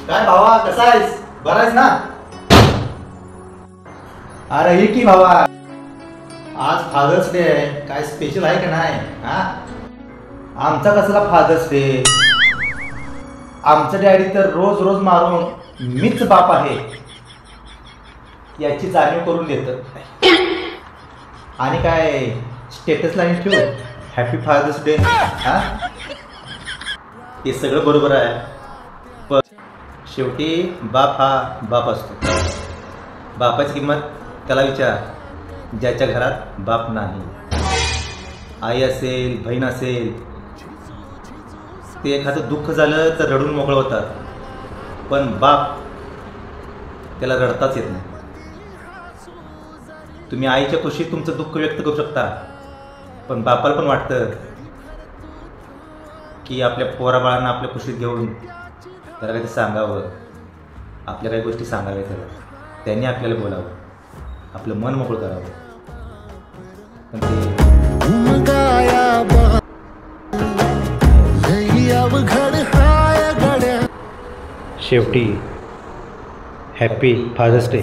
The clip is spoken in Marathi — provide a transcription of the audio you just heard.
काय भावा, कसा आहेस? बरा आहेस ना? अरे ये की भावा, आज फादर्स डे आहे. काय स्पेशल आहे का नाही? हा, आमचा कसला फादर्स डे? आमचं डॅडी तर रोज रोज मारून मीच बाप आहे याची जाणीव करून देत. आणि काय स्टेटस लाईन ठेवू, हॅपी फादर्स डे. हा, हे सगळं बरोबर आहे, पण शेवटी बाप हा बाप असतो. बापाची किंमत त्याला विचार ज्याच्या घरात बाप नाही. आई असेल, बहीण असेल, ते एखादं दुःख झालं तर रडून मोकळं होतात, पण बाप त्याला रडताच येत नाही. तुम्ही आईच्या खुशीत तुमचं दुःख व्यक्त करू शकता, पण बापाला पण वाटतं की आपल्या पोराबाळांना आपल्या खुशीत घेऊन त्याला काहीतरी सांगावं, आपल्या काही गोष्टी सांगाव्या, त्यांनी आपल्याला बोलावं, आपलं मन मोकळं करावं. पण ते शेवटी हॅपी फादर्स डे.